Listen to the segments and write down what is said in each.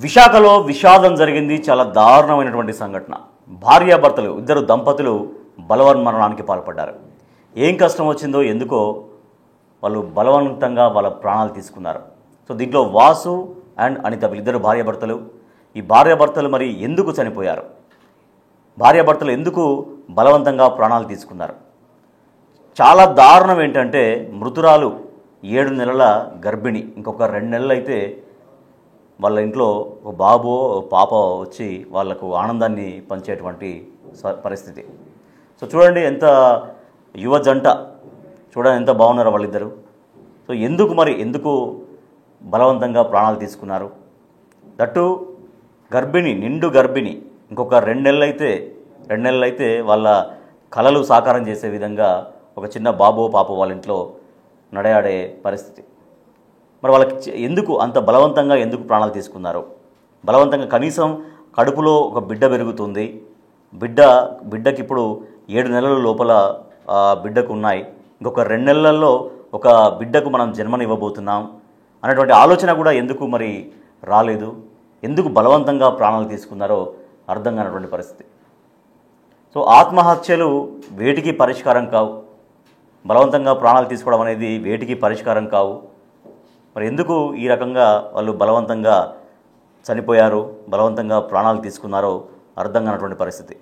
విశాఖలో విషాదం జరిగింది. చాలా దారుణమైనటువంటి సంఘటన. భార్యాభర్తలు ఇద్దరు దంపతులు బలవన్మరణానికి పాల్పడ్డారు. ఏం కష్టం వచ్చిందో ఎందుకో వాళ్ళు బలవంతంగా వాళ్ళ ప్రాణాలు తీసుకున్నారు. సో దీంట్లో వాసు అండ్ అనిత వీళ్ళిద్దరు భార్యాభర్తలు. ఈ భార్యాభర్తలు మరి ఎందుకు చనిపోయారు? భార్యాభర్తలు ఎందుకు బలవంతంగా ప్రాణాలు తీసుకున్నారు? చాలా దారుణం ఏంటంటే మృతురాలు 7 నెలల గర్భిణి. ఇంకొక 2 నెలలు అయితే వాళ్ళ ఇంట్లో ఒక బాబో పాప వచ్చి వాళ్లకు ఆనందాన్ని పంచేటువంటి పరిస్థితి. సో చూడండి ఎంత యువ జంట, చూడండి ఎంత బాగున్నారో వాళ్ళిద్దరు. సో ఎందుకు బలవంతంగా ప్రాణాలు తీసుకున్నారు? దట్టు గర్భిణి, నిండు గర్భిణి. ఇంకొక 2 నెలలు అయితే వాళ్ళ కలలు సాకారం చేసే విధంగా ఒక చిన్న బాబో పాపో వాళ్ళ ఇంట్లో నడయాడే పరిస్థితి. మరి వాళ్ళకి ఎందుకు అంత బలవంతంగా ప్రాణాలు తీసుకున్నారు? బలవంతంగా కనీసం కడుపులో ఒక బిడ్డ పెరుగుతుంది. బిడ్డకి ఇప్పుడు 7 నెలల లోపల బిడ్డకు ఉన్నాయి. ఇంకొక 2 నెలల్లో ఒక బిడ్డకు మనం జన్మనివ్వబోతున్నాం అనేటువంటి ఆలోచన కూడా ఎందుకు మరి రాలేదు? ఎందుకు బలవంతంగా ప్రాణాలు తీసుకున్నారో అర్థం కానటువంటి పరిస్థితి. సో ఆత్మహత్యలు వేటికి పరిష్కారం కావు. బలవంతంగా ప్రాణాలు తీసుకోవడం అనేది వేటికి పరిష్కారం కావు. మరి ఎందుకు ఈ రకంగా వాళ్ళు బలవంతంగా చనిపోయారు, బలవంతంగా ప్రాణాలు తీసుకున్నారో అర్థం కానటువంటి పరిస్థితి.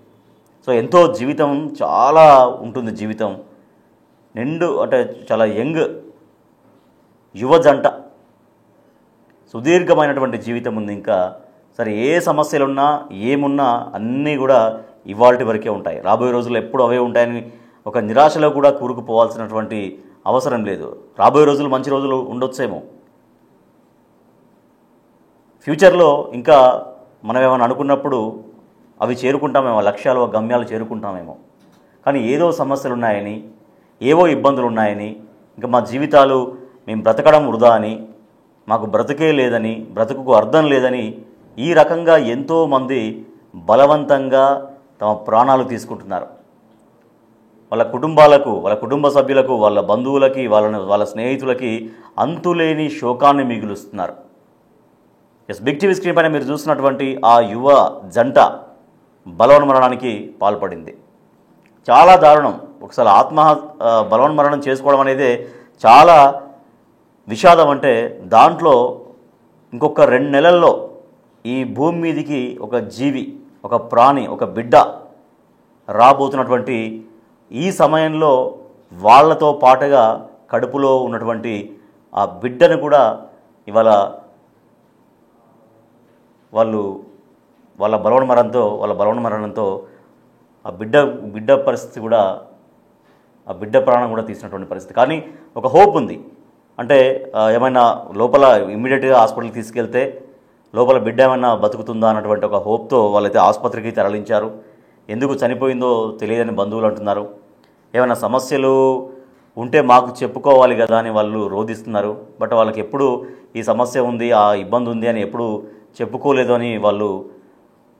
సో ఎంతో జీవితం చాలా ఉంటుంది. జీవితం నిండు అంటే చాలా యంగ్ యువ జంట, సుదీర్ఘమైనటువంటి జీవితం ఉంది. ఇంకా సరే ఏ సమస్యలున్నా ఏమున్నా అన్నీ కూడా ఇవాల్టి వరకే ఉంటాయి. రాబోయే రోజుల్లో ఎప్పుడు అవే ఉంటాయని ఒక నిరాశలో కూడా కూరుకుపోవాల్సినటువంటి అవసరం లేదు. రాబోయే రోజులు మంచి రోజులు ఉండొచ్చేమో. ఫ్యూచర్లో ఇంకా మనం ఏమైనా అనుకున్నప్పుడు అవి చేరుకుంటామేమో, లక్ష్యాలు గమ్యాలు చేరుకుంటామేమో. కానీ ఏదో సమస్యలు ఉన్నాయని, ఏవో ఇబ్బందులు ఉన్నాయని, ఇంకా మా జీవితాలు మేము బ్రతకడం వృధా అని, మాకు బ్రతుకే లేదని, బ్రతుకుకు అర్థం లేదని ఈ రకంగా ఎంతోమంది బలవంతంగా తమ ప్రాణాలు తీసుకుంటున్నారు. వాళ్ళ కుటుంబాలకు, వాళ్ళ కుటుంబ సభ్యులకు, వాళ్ళ బంధువులకి, వాళ్ళ స్నేహితులకి అంతులేని శోకాన్ని మిగులుస్తున్నారు. బిగ్ టీవీ స్క్రీన్ పైన మీరు చూసినటువంటి ఆ యువ జంట బలవన్మరణానికి పాల్పడింది. చాలా దారుణం. ఒకసారి బలవన్మరణం చేసుకోవడం అనేది చాలా విషాదం. అంటే దాంట్లో ఇంకొక 2 నెలల్లో ఈ భూమి మీదికి ఒక జీవి, ఒక ప్రాణి, ఒక బిడ్డ రాబోతున్నటువంటి ఈ సమయంలో వాళ్ళతో పాటుగా కడుపులో ఉన్నటువంటి ఆ బిడ్డను కూడా ఇవాళ వాళ్ళ బలవన్మరణంతో ఆ బిడ్డ పరిస్థితి కూడా, ఆ బిడ్డ ప్రాణం కూడా తీసినటువంటి పరిస్థితి. కానీ ఒక హోప్ ఉంది. అంటే ఏమైనా లోపల ఇమ్మీడియట్గా హాస్పిటల్కి తీసుకెళ్తే లోపల బిడ్డ ఏమైనా బతుకుతుందా అన్నటువంటి ఒక హోప్తో వాళ్ళైతే ఆసుపత్రికి తరలించారు. ఎందుకు చనిపోయిందో తెలియదని బంధువులు అంటున్నారు. ఏమైనా సమస్యలు ఉంటే మాకు చెప్పుకోవాలి కదా అని వాళ్ళు రోధిస్తున్నారు. బట్ వాళ్ళకి ఎప్పుడు ఈ సమస్య ఉంది, ఆ ఇబ్బంది ఉంది అని ఎప్పుడు చెప్పుకోలేదు అని వాళ్ళు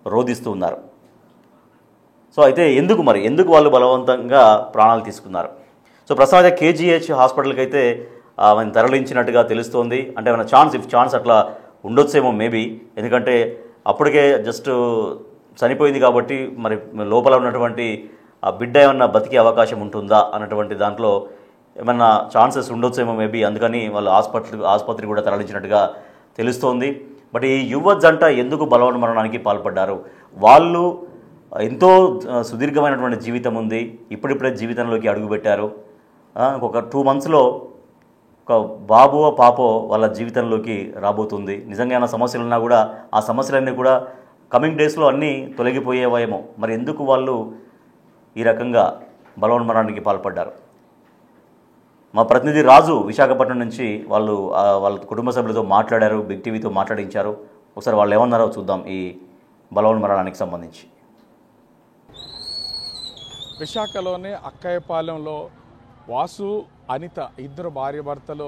రోధిస్తూ ఉన్నారు. సో అయితే ఎందుకు వాళ్ళు బలవంతంగా ప్రాణాలు తీసుకున్నారు? సో ప్రస్తుతం అయితే కేజీహెచ్ హాస్పిటల్కి అయితే ఆమెను తరలించినట్టుగా తెలుస్తోంది. అంటే ఏమైనా ఛాన్స్ అట్లా ఉండొచ్చేమో మేబీ. ఎందుకంటే అప్పటికే జస్ట్ చనిపోయింది కాబట్టి మరి లోపల ఉన్నటువంటి ఆ బిడ్డ ఏమన్నా బతికే అవకాశం ఉంటుందా అన్నటువంటి దాంట్లో ఏమన్నా ఛాన్సెస్ ఉండొచ్చేమో మేబీ. అందుకని వాళ్ళు ఆసుపత్రి కూడా తరలించినట్టుగా తెలుస్తోంది. బట్ ఈ యువ జంట ఎందుకు బలవన్మరణానికి పాల్పడ్డారు? వాళ్ళు ఎంతో సుదీర్ఘమైనటువంటి జీవితం ఉంది. ఇప్పుడిప్పుడే జీవితంలోకి అడుగుపెట్టారు. ఇంకొక 2 మంత్స్లో ఒక బాబో పాపో వాళ్ళ జీవితంలోకి రాబోతుంది. నిజంగా ఏమైనా సమస్యలు ఉన్నా కూడా ఆ సమస్యలన్నీ కూడా కమింగ్ డేస్లో అన్నీ తొలగిపోయేవేమో. మరి ఎందుకు వాళ్ళు ఈ రకంగా బలవన్మరణానికి పాల్పడ్డారు? మా ప్రతినిధి రాజు విశాఖపట్నం నుంచి వాళ్ళ కుటుంబ సభ్యులతో మాట్లాడారు, బిగ్ టీవీతో మాట్లాడించారు. ఒకసారి వాళ్ళు ఏమన్నారో చూద్దాం ఈ బలవన్మరణానికి సంబంధించి. విశాఖలోని అక్కయ్యపాలెంలో వాసు, అనిత ఇద్దరు భార్యాభర్తలు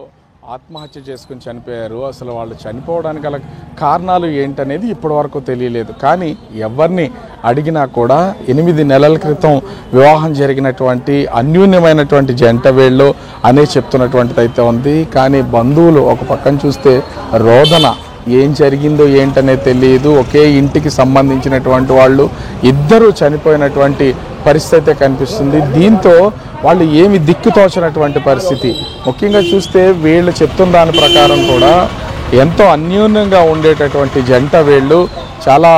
ఆత్మహత్య చేసుకుని చనిపోయారు. అసలు వాళ్ళు చనిపోవడానికి గల కారణాలు ఏంటనేది ఇప్పటివరకు తెలియలేదు. కానీ ఎవరిని అడిగినా కూడా 8 నెలల క్రితం వివాహం జరిగినటువంటి అన్యూన్యమైనటువంటి జంట వీళ్ళు అనే చెప్తున్నటువంటిది అయితే ఉంది. కానీ బంధువులు ఒక పక్కన చూస్తే రోదన ఏం జరిగిందో ఏంటనేది తెలియదు. ఒకే ఇంటికి సంబంధించినటువంటి వాళ్ళు ఇద్దరు చనిపోయినటువంటి పరిస్థితి కనిపిస్తుంది. దీంతో వాళ్ళు ఏమి దిక్కుతోచినటువంటి పరిస్థితి. ముఖ్యంగా చూస్తే వీళ్ళు చెప్తున్న దాని ప్రకారం కూడా ఎంతో అన్యోన్యంగా ఉండేటటువంటి జంట వీళ్ళు. చాలా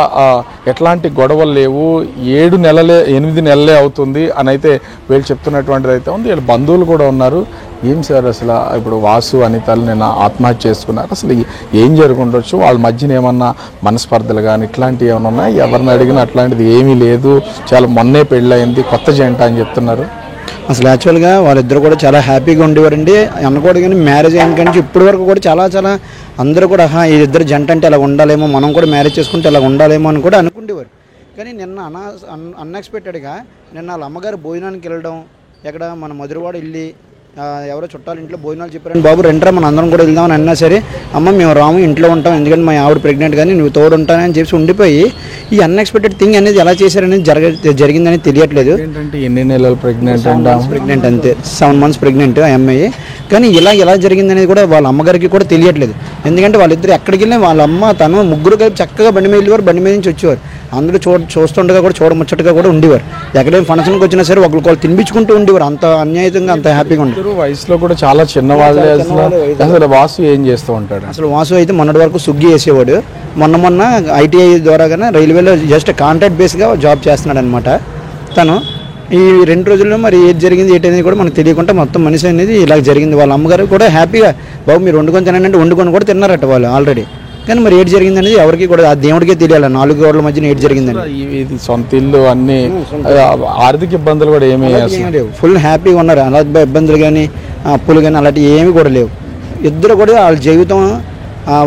ఎట్లాంటి గొడవలు లేవు, 8 నెలలే అవుతుంది అని అయితే వీళ్ళు చెప్తున్నటువంటిది అయితే ఉంది. వీళ్ళ బంధువులు కూడా ఉన్నారు. ఏం సార్ అసలు ఇప్పుడు వాసు అనితలు నిన్న ఆత్మహత్య చేసుకున్నారు, అసలు ఏం జరుగుండొచ్చు? వాళ్ళ మధ్యన ఏమన్నా మనస్పర్ధలు కానీ ఇట్లాంటివి ఏమైనా ఉన్నాయి? ఎవరిని అడిగినా అట్లాంటిది ఏమీ లేదు, చాలా మొన్నే పెళ్ళయింది, కొత్త జంట అని చెప్తున్నారు. అసలు యాక్చువల్గా వాళ్ళిద్దరు కూడా చాలా హ్యాపీగా ఉండేవారండి. అనకూడదు కానీ మ్యారేజ్ అయిన కానీ ఇప్పటి వరకు కూడా చాలా చాలా అందరూ కూడా ఈ ఇద్దరు జంట అంటే ఇలా ఉండాలేమో, మనం కూడా మ్యారేజ్ చేసుకుంటే ఇలా ఉండాలేమో అని కూడా అనుకుండేవారు. కానీ నిన్న అన్ఎక్స్పెక్టెడ్గా నిన్న వాళ్ళ అమ్మగారు భోజనానికి వెళ్ళడం, ఎక్కడ మన మధురవాడ వెళ్ళి ఎవరో చుట్టాలు ఇంట్లో భోజనాలు చెప్పారని, బాబు రెంట్రా మన అందరం కూడా వెళ్దామని అన్నా సరే, అమ్మ మేము రాము ఇంట్లో ఉంటాం ఎందుకంటే మా ఆవిడ ప్రెగ్నెంట్ కానీ నువ్వు తోడు ఉంటానని చెప్పి ఉండిపోయి ఈ అన్ఎక్స్పెక్టెడ్ థింగ్ అనేది ఎలా చేశారనేది జరిగిందని తెలియట్లేదు. ఏంటంటే ఎన్ని నెలలు ప్రెగ్నెంట్ అంతే, 7 months ప్రెగ్నెంట్ ఆ అమ్మాయి. కానీ ఎలా జరిగిందనేది కూడా వాళ్ళ అమ్మగారికి కూడా తెలియట్లేదు. ఎందుకంటే వాళ్ళిద్దరు ఎక్కడికి వెళ్ళినా వాళ్ళ అమ్మ తను ముగ్గురు కలిపి చక్కగా బండి మీద వెళ్ళేవారు, బండి మీద నుంచి వచ్చేవారు. అందరూ చూస్తుండగా కూడా చూడముచ్చటగా కూడా ఉండేవారు. ఎక్కడైనా ఫంక్షన్కి వచ్చినా సరే ఒకళ్ళు తినిపించుకుంటూ ఉండేవారు. అంత అన్యాయంగా అంత హ్యాపీగా ఉండేవారు. వయసులో కూడా చాలా చిన్నవాళ్ళే. అసలు వాసు ఏం చేస్తూ ఉంటాడు? అసలు వాసు అయితే మొన్నటి వరకు స్విగ్గీ వేసేవాడు. మొన్న ఐటీఐ ద్వారాగానే రైల్వేలో జస్ట్ కాంట్రాక్ట్ బేస్గా జాబ్ చేస్తున్నాడు అనమాట. తను ఈ 2 రోజుల్లో మరి ఏది జరిగింది ఏంటనేది కూడా మనకు తెలియకుండా మొత్తం మనిషి అనేది ఇలా జరిగింది. వాళ్ళ అమ్మగారు కూడా హ్యాపీగా బాబు మీరు వండుకొని తినండి వండుకొని కూడా తిన్నారట వాళ్ళు ఆల్రెడీ. కానీ మరి ఏడు జరిగింది అనేది ఎవరికి కూడా ఆ దేవుడికే తెలియాలి. 4 గోడల మధ్యన ఏడు జరిగిందని. ఇది సొంత ఇల్లు అన్ని ఆర్థిక ఇబ్బందులు కూడా ఏమీ లేవు, ఫుల్ హ్యాపీగా ఉన్నారు. అలా ఇబ్బందులు కానీ అప్పులు కానీ అలాంటివి ఏమీ కూడా లేవు. ఇద్దరు కూడా వాళ్ళ జీవితం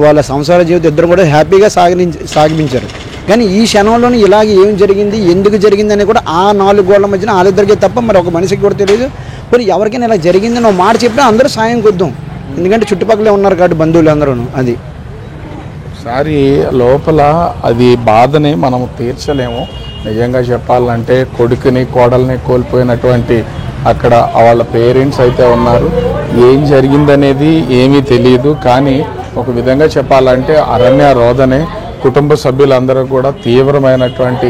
వాళ్ళ సంసార జీవితం ఇద్దరు కూడా హ్యాపీగా సాగించారు. కానీ ఈ క్షణంలోనే ఇలాగ ఏం జరిగింది ఎందుకు జరిగింది అని కూడా ఆ 4 గోడల మధ్యన వాళ్ళిద్దరికీ తప్ప మరి ఒక మనిషికి కూడా తెలియదు. మరి ఎవరికైనా ఇలా జరిగిందని ఒక మాట చెప్పినా అందరూ సాయం కొద్దాం, ఎందుకంటే చుట్టుపక్కలే ఉన్నారు కాబట్టి బంధువులు అందరూ. అది ఒకసారి లోపల అది బాధని మనం తీర్చలేము. నిజంగా చెప్పాలంటే కొడుకుని కోడల్ని కోల్పోయినటువంటి అక్కడ వాళ్ళ పేరెంట్స్ అయితే ఉన్నారు. ఏం జరిగిందనేది ఏమీ తెలియదు. కానీ ఒక విధంగా చెప్పాలంటే అరణ్య రోదనే కుటుంబ సభ్యులందరూ కూడా తీవ్రమైనటువంటి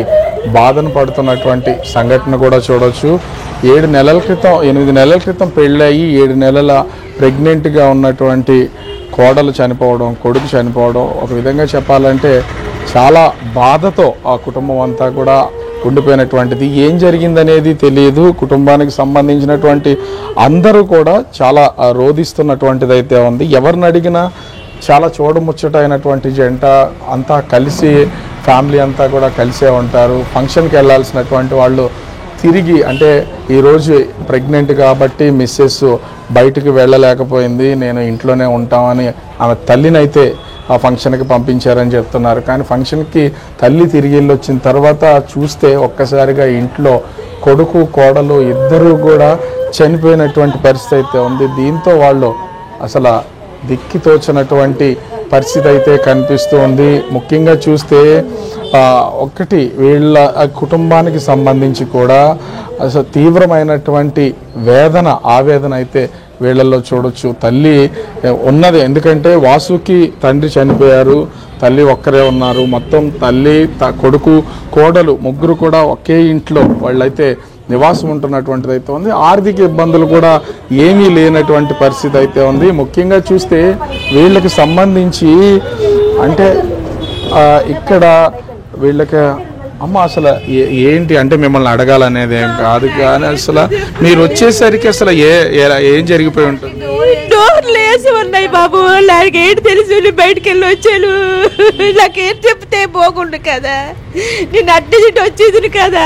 బాధను పడుతున్నటువంటి సంఘటన కూడా చూడవచ్చు. 8 నెలల క్రితం పెళ్ళయి 7 నెలల ప్రెగ్నెంట్గా ఉన్నటువంటి కోడలు చనిపోవడం, కొడుకు చనిపోవడం, ఒక విధంగా చెప్పాలంటే చాలా బాధతో ఆ కుటుంబం అంతా కూడా ఉండిపోయినటువంటిది. ఏం జరిగిందనేది తెలియదు. కుటుంబానికి సంబంధించినటువంటి అందరూ కూడా చాలా రోధిస్తున్నటువంటిది అయితే ఉంది. ఎవరిని అడిగినా చాలా చూడముచ్చటైనటువంటి జంట, అంతా కలిసి ఫ్యామిలీ అంతా కూడా కలిసే ఉంటారు. ఫంక్షన్కి వెళ్ళాల్సినటువంటి వాళ్ళు తిరిగి అంటే ఈరోజు ప్రెగ్నెంట్ కాబట్టి మిస్సెస్ బయటికి వెళ్ళలేకపోయింది, నేను ఇంట్లోనే ఉంటామని ఆమె తల్లినైతే ఆ ఫంక్షన్కి పంపించారని చెప్తున్నారు. కానీ ఫంక్షన్కి తల్లి తిరిగి వెళ్ళి వచ్చిన తర్వాత చూస్తే ఒక్కసారిగా ఇంట్లో కొడుకు కోడలు ఇద్దరూ కూడా చనిపోయినటువంటి పరిస్థితి అయితే ఉంది. దీంతో వాళ్ళు అసలు దిక్కితోచినటువంటి పరిస్థితి అయితే కనిపిస్తూ ఉంది. ముఖ్యంగా చూస్తే ఒకటి వీళ్ళ కుటుంబానికి సంబంధించి కూడా అసలు తీవ్రమైనటువంటి ఆవేదన అయితే వీళ్ళల్లో చూడొచ్చు. తల్లి ఉన్నది, ఎందుకంటే వాసుకి తండ్రి చనిపోయారు, తల్లి ఒక్కరే ఉన్నారు. మొత్తం తల్లి కొడుకు కోడలు ముగ్గురు కూడా ఒకే ఇంట్లో వాళ్ళైతే నివాసం ఉంటున్నటువంటిది అయితే ఉంది. ఆర్థిక ఇబ్బందులు కూడా ఏమీ లేనటువంటి పరిస్థితి అయితే ఉంది. ముఖ్యంగా చూస్తే వీళ్ళకి సంబంధించి అంటే ఇక్కడ వీళ్ళకి అమ్మ అసలు ఏంటి అంటే మిమ్మల్ని అడగాలనేది ఏం కాదు, కానీ అసలు మీరు వచ్చేసరికి అసలు ఏం జరిగిపోయి ఉంటుంది? డోర్లు వేసి ఉన్నాయి బాబు, నాకేంటి తెలుసు, బయటకు వెళ్ళి వచ్చాను, నాకేం చెప్తే పోకుండా కదా, నేను అడ్డజిట్ వచ్చేది కదా,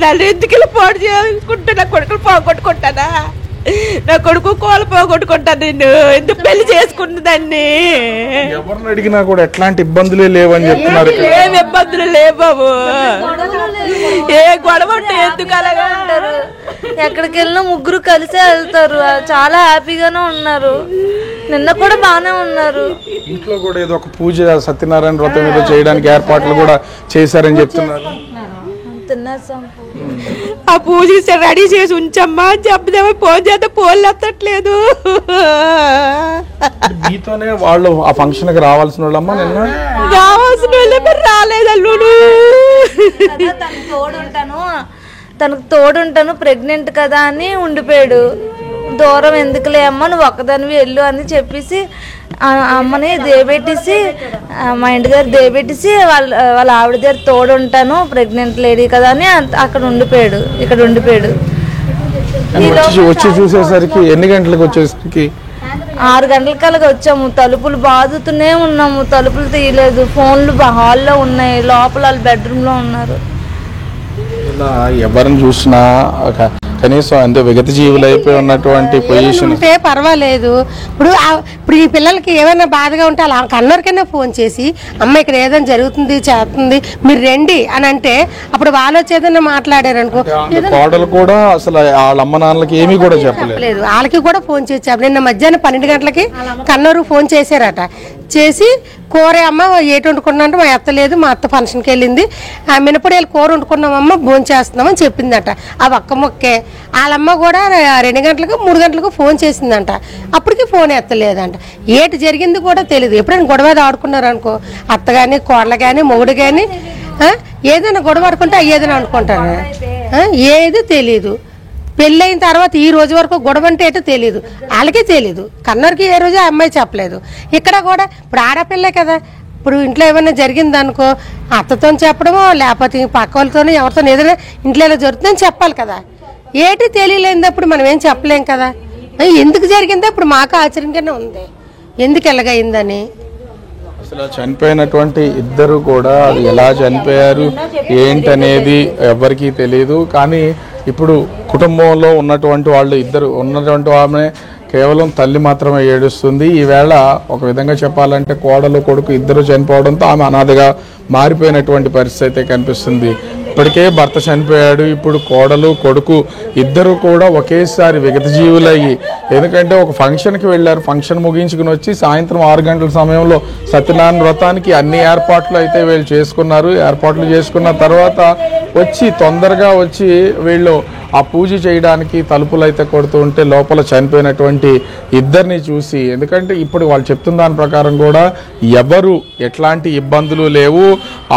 నన్ను ఎందుకు వెళ్ళి పాడు చేసుకుంటా, నా కొడుకులు పోగొట్టుకుంటానా, నా కొడుకు కోళ్ళు పోగొట్టుకుంటాను, నేను ఎందుకు పెళ్లి చేసుకున్నదాన్ని. ఎవరిని అడిగినా కూడా ఎట్లాంటి ఇబ్బందులే లేవని చెప్తున్నారు. ఏం ఇబ్బందులు లేవు బాబు, ఏ గొడవ ఉంటే ఎందుకు అలాగా అంటారు. ఎక్కడికి వెళ్ళినా ముగ్గురు కలిసే వెళ్తారు, చాలా హ్యాపీగానే ఉన్నారు. నిన్న కూడా బాగానే ఉన్నారు. ఇంట్లో కూడా ఏదో ఒక పూజ సత్యనారాయణ వ్రతం ఏదో చేయడానికి ఏర్పాట్లు కూడా చేశారని చెప్తున్నారు. తినేసాం. ఆ పూజ రెడీ చేసి ఉంచమ్మా అని చెప్దామా ఫోన్ చేస్తే ఫోన్లు ఎత్తట్లేదు. మీతోనే వాళ్ళు ఆ ఫంక్షన్ కి రావాల్సిన వాళ్ళమ్మా నిన్న రావాల్సిన వాళ్ళే మరి రాలేదు అల్లుడు. తనకు తోడుంటాను ప్రెగ్నెంట్ కదా అని ఉండిపోయాడు. దూరం ఎందుకులే అమ్మ నువ్వు ఒక్కదానివి వెళ్ళు అని చెప్పేసి అమ్మని దేబెట్టేసి మా ఇంటి దగ్గర దేబెట్టేసి వాళ్ళ ఆవిడ దగ్గర తోడుంటాను ప్రెగ్నెంట్ లేడీ కదా అని అక్కడ ఉండిపోయాడు. ఇక్కడ ఉండిపోయాడు. వచ్చి చూసేసరికి ఎన్ని గంటలకు వచ్చేసరికి 6 గంటలకల్లా వచ్చాము. తలుపులు బాదుతూనే ఉన్నాము, తలుపులు తీయలేదు. ఫోన్లు హాల్లో ఉన్నాయి, లోపల వాళ్ళు బెడ్రూమ్లో ఉన్నారు. ఇలా ఎవరిని చూసినా కనీసం అంతే విగత జీవులు అయిపోయి ఉన్నటువంటి పొజిషన్ ఉంటే పర్వాలేదు. ఇప్పుడు ఈ పిల్లలకి ఏమైనా బాధగా ఉంటే అలా కన్నోరికైనా ఫోన్ చేసి అమ్మ ఇక్కడ ఏదైనా జరుగుతుంది చేస్తుంది మీరు రండి అని అంటే అప్పుడు వాళ్ళు వచ్చి ఏదైనా మాట్లాడారు అనుకో, కోడలు కూడా అసలు వాళ్ళ అమ్మ నాన్నలకి ఏమీ కూడా చెప్పలేదు. వాళ్ళకి కూడా ఫోన్ చేసి చెప్పలేదు. నిన్న మధ్యాహ్నం 12 గంటలకి కన్నూరు ఫోన్ చేశారట. చేసి కూర అమ్మ ఏటి వండుకున్నా అంటే మా అత్త లేదు, మా అత్త ఫంక్షన్కి వెళ్ళింది, మినపడి వెళ్ళి కూర వండుకున్నామమ్మ భోజనం చేస్తున్నామని చెప్పిందట. ఆ ఒక్క మొక్కే. వాళ్ళమ్మ కూడా 2 గంటలకు 3 గంటలకు ఫోన్ చేసిందంట. అప్పటికి ఫోన్ ఎత్తలేదంట. ఏటి జరిగింది కూడా తెలియదు. ఎప్పుడైనా గొడవ ఆడుకున్నారు అనుకో, అత్త కానీ కోడలు కానీ మొగుడు కానీ ఏదైనా గొడవ ఆడుకుంటే ఏదైనా అనుకుంటారు, ఏది తెలీదు. పెళ్ళైన తర్వాత ఈ రోజు వరకు గొడవ అంటే ఏంటో తెలియదు, వాళ్ళకే తెలీదు. కన్నర్కి ఏ రోజు అమ్మాయి చెప్పలేదు. ఇక్కడ కూడా ఇప్పుడు ఆడపిల్లే కదా, ఇప్పుడు ఇంట్లో ఏమైనా జరిగింది అనుకో అత్తతో చెప్పడమో లేకపోతే పక్క వాళ్ళతోనో ఎవరితో ఏదైనా ఇంట్లో ఎలా జరుగుతుందని చెప్పాలి కదా. ఏటి తెలియలేనప్పుడు మనం ఏం చెప్పలేం కదా. ఎందుకు జరిగిందో ఇప్పుడు మాకు ఆశ్చర్యంగానే ఉంది, ఎందుకు ఎలాగైందని. అసలు చనిపోయినటువంటి ఇద్దరు కూడా అది ఎలా చనిపోయారు ఏంటనేది ఎవరికీ తెలియదు. కానీ ఇప్పుడు కుటుంబంలో ఉన్నటువంటి వాళ్ళు ఇద్దరు ఉన్నటువంటి ఆమె కేవలం తల్లి మాత్రమే ఏడుస్తుంది. ఈవేళ ఒక విధంగా చెప్పాలంటే కోడలు కొడుకు ఇద్దరు చనిపోవడంతో ఆమె అనాథగా మారిపోయినటువంటి పరిస్థితి అయితే కనిపిస్తుంది. ఇప్పటికే భర్త చనిపోయాడు, ఇప్పుడు కోడలు కొడుకు ఇద్దరు కూడా ఒకేసారి విగత జీవులయ్యి, ఎందుకంటే ఒక ఫంక్షన్కి వెళ్ళారు, ఫంక్షన్ ముగించుకుని వచ్చి సాయంత్రం 6 గంటల సమయంలో సత్యనారాయణ వ్రతానికి అన్ని ఏర్పాట్లు అయితే వీళ్ళు చేసుకున్నారు. ఏర్పాట్లు చేసుకున్న తర్వాత వచ్చి తొందరగా వచ్చి వీళ్ళు ఆ పూజ చేయడానికి తలుపులు అయితే కొడుతూ ఉంటే లోపల చనిపోయినటువంటి ఇద్దరిని చూసి, ఎందుకంటే ఇప్పుడు వాళ్ళు చెప్తున్న దాని ప్రకారం కూడా ఎవరు ఎట్లాంటి ఇబ్బందులు లేవు,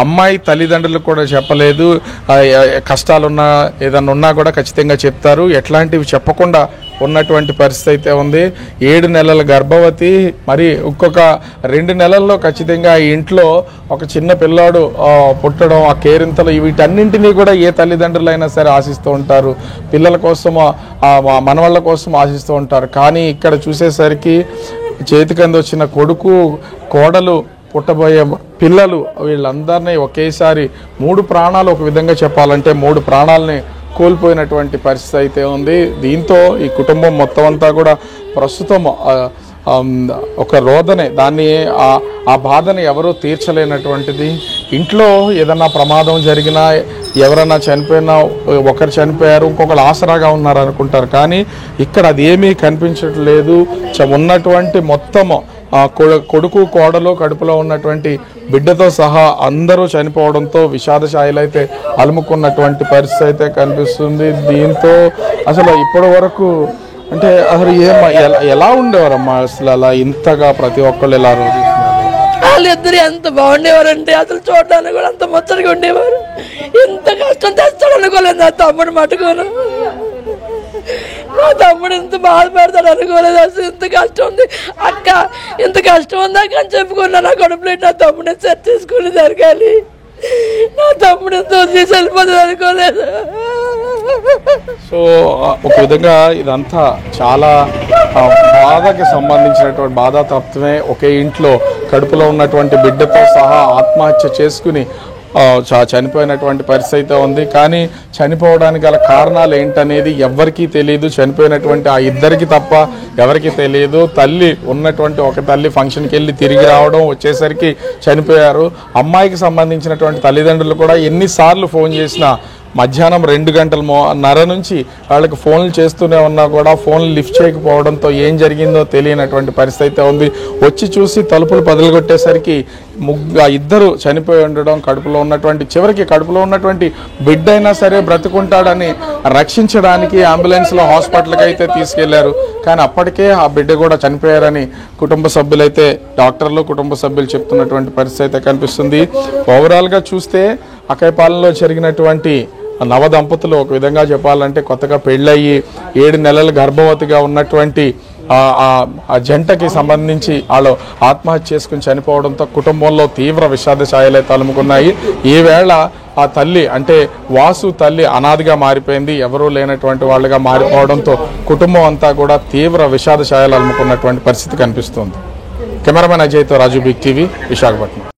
అమ్మాయి తల్లిదండ్రులకు కూడా చెప్పలేదు, కష్టాలున్నా ఏదన్నా ఉన్నా కూడా ఖచ్చితంగా చెప్తారు, ఎట్లాంటివి చెప్పకుండా ఉన్నటువంటి పరిస్థితి అయితే ఉంది. 7 నెలల గర్భవతి, మరి ఇంకొక 2 నెలల్లో ఖచ్చితంగా ఈ ఇంట్లో ఒక చిన్న పిల్లాడు పుట్టడం, ఆ కేరింతలు వీటన్నింటినీ కూడా ఏ తల్లిదండ్రులైనా సరే ఆశిస్తూ ఉంటారు, పిల్లల కోసం మనవాళ్ళ కోసం ఆశిస్తూ ఉంటారు. కానీ ఇక్కడ చూసేసరికి చేతికంద వచ్చిన కొడుకు కోడలు పుట్టబోయే పిల్లలు వీళ్ళందరినీ ఒకేసారి 3 ప్రాణాలు, ఒక విధంగా చెప్పాలంటే 3 ప్రాణాలని కోల్పోయినటువంటి పరిస్థితి అయితే ఉంది. దీంతో ఈ కుటుంబం మొత్తం అంతా కూడా ప్రస్తుతం ఒక రోదనే, దాన్ని ఆ బాధని ఎవరూ తీర్చలేనటువంటిది. ఇంట్లో ఏదన్నా ప్రమాదం జరిగినా ఎవరన్నా చనిపోయినా, ఒకరు చనిపోయారు ఇంకొకరు ఆసరాగా ఉన్నారు అనుకుంటారు, కానీ ఇక్కడ అది ఏమీ కనిపించట్లేదు. ఉన్నటువంటి మొత్తము కొడుకు కోడలు కడుపులో ఉన్నటువంటి బిడ్డతో సహా అందరూ చనిపోవడంతో విషాద ఛాయలు అయితే అలుముకున్నటువంటి పరిస్థితి అయితే కనిపిస్తుంది. దీంతో అసలు ఇప్పటి వరకు అంటే అసలు ఎలా ఉండేవారమ్మా అసలు అలా ఇంతగా ప్రతి ఒక్కళ్ళు ఎలా రోజు వాళ్ళిద్దరు ఎంత బాగుండేవారంటే అసలు చూడడానికి కూడా అంత ముచ్చటగా ఉండేవారు. ఎంత కష్టం తెస్తాడు అనుకోలేదు నా తమ్ముడు మటుకోను. మా తమ్ముడు ఎంత బాధపడతాడు అనుకోలేదు. అసలు ఇంత కష్టం ఉంది అక్క, ఇంత కష్టం ఉందా అని చెప్పుకున్నా. నా కడుపులో నా తమ్ముడు సెట్ చేసుకుని జరగాలి, నా తమ్ముడు ఎంతో తీసి వెళ్ళిపోతుంది అనుకోలేదు. సో ఒక విధంగా ఇదంతా చాలా బాధకి సంబంధించినటువంటి బాధాతత్వమే. ఒకే ఇంట్లో కడుపులో ఉన్నటువంటి బిడ్డతో సహా ఆత్మహత్య చేసుకుని చనిపోయినటువంటి పరిస్థితి అయితే ఉంది. కానీ చనిపోవడానికి గల కారణాలు ఏంటనేది ఎవరికీ తెలియదు. చనిపోయినటువంటి ఆ ఇద్దరికి తప్ప ఎవరికి తెలియదు. తల్లి ఉన్నటువంటి ఒక తల్లి ఫంక్షన్కి వెళ్ళి తిరిగి రావడం, వచ్చేసరికి చనిపోయారు. అమ్మాయికి సంబంధించినటువంటి తల్లిదండ్రులు కూడా ఎన్నిసార్లు ఫోన్ చేసినా మధ్యాహ్నం 2:30 నుంచి వాళ్ళకి ఫోన్లు చేస్తూనే ఉన్నా కూడా ఫోన్లు లిఫ్ట్ చేయకపోవడంతో ఏం జరిగిందో తెలియనటువంటి పరిస్థితి ఉంది. వచ్చి చూసి తలుపులు పగలగొట్టేసరికి ఇద్దరు చనిపోయి ఉండడం, చివరికి కడుపులో ఉన్నటువంటి బిడ్డ అయినా సరే బ్రతుకుంటాడని రక్షించడానికి అంబులెన్స్లో హాస్పిటల్కి అయితే తీసుకెళ్లారు. కానీ అప్పటికే ఆ బిడ్డ కూడా చనిపోయారని కుటుంబ సభ్యులైతే, డాక్టర్లు కుటుంబ సభ్యులు చెప్తున్నటువంటి పరిస్థితి అయితే కనిపిస్తుంది. ఓవరాల్గా చూస్తే అక్కయ్యపాలెంలో జరిగినటువంటి నవ దంపతులు ఒక విధంగా చెప్పాలంటే కొత్తగా పెళ్ళయ్యి 7 నెలలు గర్భవతిగా ఉన్నటువంటి ఆ జంటకి సంబంధించి వాళ్ళు ఆత్మహత్య చేసుకుని చనిపోవడంతో కుటుంబంలో తీవ్ర విషాద ఛాయలే తలుముకున్నాయి. ఈవేళ ఆ తల్లి అంటే వాసు తల్లి అనాథగా మారిపోయింది, ఎవరూ లేనటువంటి వాళ్ళుగా మారిపోవడంతో కుటుంబం అంతా కూడా తీవ్ర విషాద ఛాయలు అలుముకున్నటువంటి పరిస్థితి కనిపిస్తుంది. కెమెరామెన్ అజయ్తో రాజు, బిగ్ టీవీ, విశాఖపట్నం.